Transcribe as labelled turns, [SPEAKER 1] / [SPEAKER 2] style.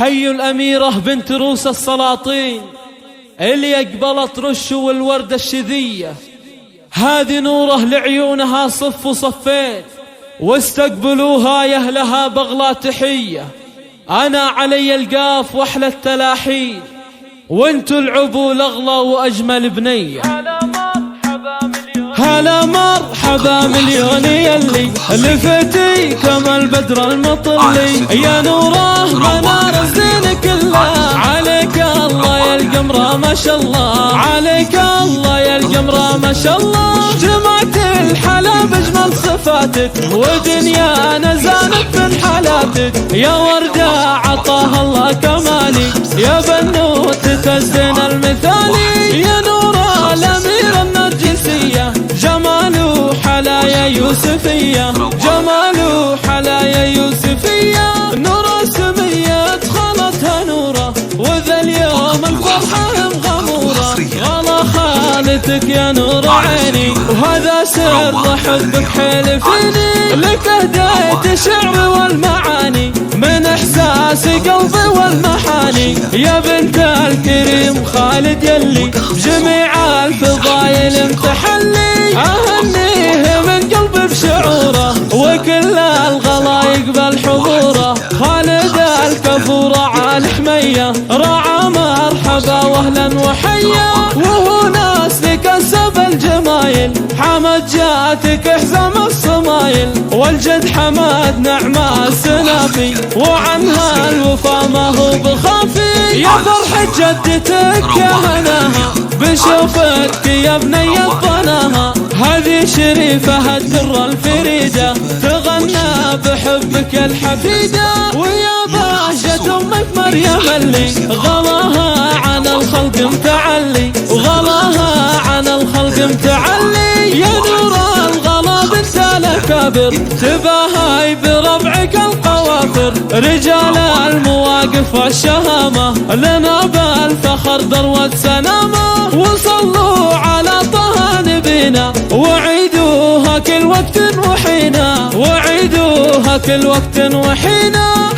[SPEAKER 1] حي الأميرة بنت روس السلاطين اللي أقبلت رش والوردة الشذية، هذه نوره لعيونها صف وصفين، واستقبلوها يا أهلها بغلا تحية. أنا علي القاف وأحلى التلاحين، وانتو العبوا الأغلى وأجمل بنية. هلا مرحبا مليون يلي لفتي كما البدر المطلي، يا نوره منار الزين كله، عليك الله يا القمرة ما شاء الله، عليك الله يا القمرة ما شاء الله. جمعت الحلا بأجمل صفاتك، ودنيانا زانت من حالاتك، يا وردة عطاها الله كمالي، يا بنوتة الزين المثالي، يا نوره الأميرة النرجسية، جماله حلايا يوسفية، جماله حلايا يوسفية، نورة سمية دخلتها نورة، وذا اليوم الفرحة مغمورة، غلا خالتك يا نور عيني، وهذا سر حبك حلفني، لك اهديت الشعر والمعاني، من احساس قلبي والمحاني، يا بنت الكريم خالد يلي بجميع الفضايل امتحلي، اهنيه من قلبي بشعوره، وكل الغلا يقبل حضوره، خالد الكفور على حميه، رعى مرحبا واهلا وحيا، وهو ناس لكسب الجمايل، حمد جاتك حزام الصمايل، والجد حمد نعمة السنافي، وعنها الوفا ما هو بخافي، يا فرحة جدتك يا هناها بشوفك يا بني الضناها، هذه شريفة الدر الفريدة، تغنى بحبك الحفيدة، ويا بهجة أمك مريم اللي غلاها عن الخلق متعلي، وغلاها عن الخلق متعلي، يا نور الغلا بنت الأكابر، تباهي بربعك القوافر، رجال المواقف والشهامة، لنا بالفخر ذروة سنامة، وصلوا على طه نبينا، وعيدوها كل وقت وحينا، وعيدوها كل وقت وحينا.